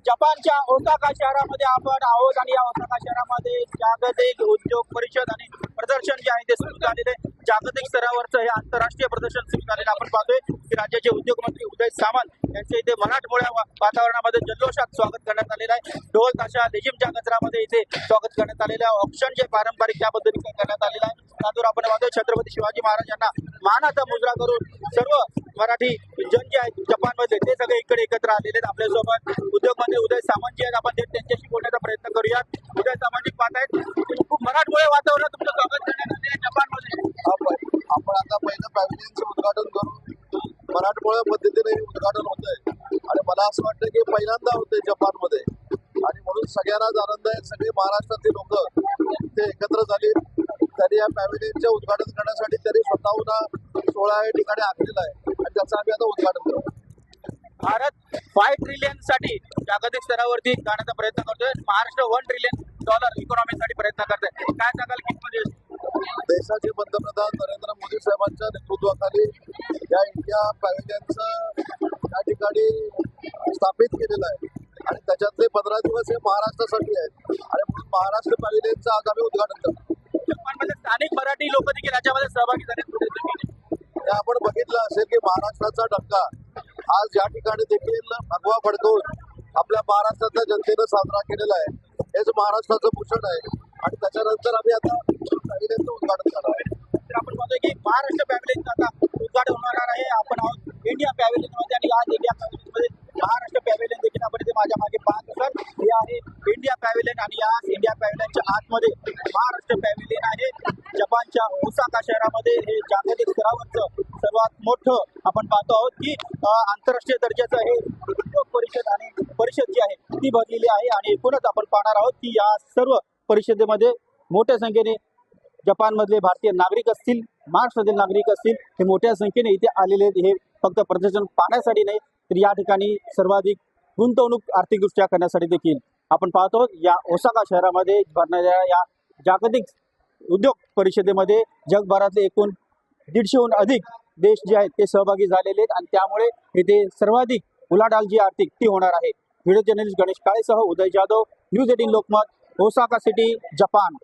जपानच्या ओसाका शहरामध्ये आपण आहोत आणि या ओसाका शहरामध्ये जागतिक उद्योग परिषद आणि प्रदर्शन जे आहे ते सुरू झालेले आहे. जागतिक स्तरावरचं हे आंतरराष्ट्रीय प्रदर्शन सुरू झालेलं आपण पाहतोय की राज्याचे उद्योग मंत्री उदय सामंत यांचे इथे मराठमोळ्या वातावरणामध्ये जल्लोषात स्वागत करण्यात आलेलं आहे. ढोल ताशा लेझिमच्या गजरामध्ये इथे स्वागत करण्यात आलेलं आहे. ऑप्शन जे पारंपरिक त्या पद्धतीने करण्यात आलेलं आहे. त्यातून आपण पाहतोय छत्रपती शिवाजी महाराजांना मानाचा मुजरा करून सर्व मराठी जन जे आहेत जपानमध्ये ते सगळे इकडे एकत्र आलेले आहेत. आपल्यासोबत उद्योगमंत्री उदय सामंत जे आहेत, आपण त्यांच्याशी बोलण्याचा प्रयत्न करूयात. उदय सामंत पाहतायत खूप मराठमोळ्या वातावरणात तुमचं स्वागत करण्यात आले आहे जपानमध्ये. आपण आता पहिलं पॅव्हिलियनचं उद्घाटन करून मराठमोळ्या पद्धतीने हे उद्घाटन होत आहे आणि मला असं वाटतं की पहिल्यांदा होते जपानमध्ये आणि म्हणून सगळ्यांनाच आनंद आहे. सगळे महाराष्ट्रातील लोक ते एकत्र झाले. त्यांनी या पॅव्हिलियनचे उद्घाटन करण्यासाठी त्यांनी स्वतःहून 16 ठिकाणी आखलेलं आहे आणि त्याचं आम्ही आता उद्घाटन करू. भारत 5 ट्रिलियन साठी जागतिक स्तरावरती जाण्याचा प्रयत्न करतोय. महाराष्ट्र $1 ट्रिलियन इकॉनॉमीसाठी प्रयत्न करतोय. काय सांगाल कितमध्ये देशाचे पंतप्रधान नरेंद्र मोदी साहेबांच्या नेतृत्वाखाली या इंडिया पॅव्हिलियनचं या ठिकाणी स्थापित केलेलं आहे आणि त्याच्यातले 15 दिवस हे महाराष्ट्रासाठी आहेत आणि म्हणून महाराष्ट्र पॅव्हिलियनचं आज आम्ही उद्घाटन करतो. जपानमध्ये स्थानिक मराठी लोक देखील याच्यामध्ये सहभागी झाले. हे आपण बघितलं असेल की महाराष्ट्राचा डंका आज या ठिकाणी देखील भगवा फडकवून आपल्या महाराष्ट्राच्या जनतेनं साजरा केलेला आहे. हेच महाराष्ट्राचं भूषण आहे आणि त्याच्यानंतर आम्ही आता पॅव्हिलियनचं उद्घाटन करणार आहे. तर आपण पाहतोय की महाराष्ट्र पॅव्हिलियनचं आता उद्घाटन होणार आहे. आपण आहोत इंडिया पॅव्हिलियनमध्ये आणि आज इंडिया पॅव्हिलियनमध्ये महाराष्ट्र पॅव्हिलियन देखील आपण इथे माझ्या मागे पाहत असाल. हे आहे इंडिया पॅव्हिलियन आणि या इंडिया पॅव्हिलियनच्या आतमध्ये महाराष्ट्र पॅव्हिलियन आहे. जपानच्या ओसाका शहरामध्ये हे जागतिक स्तरावरचं सर्वात मोठं आपण पाहतो आहोत की आंतरराष्ट्रीय दर्जाचं हे उद्योग परिषद आणि परिषद जी आहे ती भरलेली आहे आणि एकूणच आपण पाहणार आहोत की या सर्व परिषदेमध्ये मोठ्या संख्येने जपानमधले भारतीय नागरिक असतील, महाराष्ट्रातील नागरिक असतील, हे मोठ्या संख्येने इथे आलेले आहेत. हे फक्त प्रदर्शन पाहण्यासाठी नाही तर या ठिकाणी सर्वाधिक गुंतवणूक आर्थिकदृष्ट्या करण्यासाठी देखील आपण पाहतो. या ओसाका शहरामध्ये भरणाऱ्या या जागतिक उद्योग परिषदेमध्ये जगभरातले एकूण 150हून अधिक देश जे आहेत ते सहभागी झालेले आहेत आणि त्यामुळे इथे सर्वाधिक उलाढाल जी आर्थिक ती होणार आहे. व्हिडिओ जर्नलिस्ट गणेश काळेसह Uday Jadhav, news 18 Lokmat, Osaka city, Japan.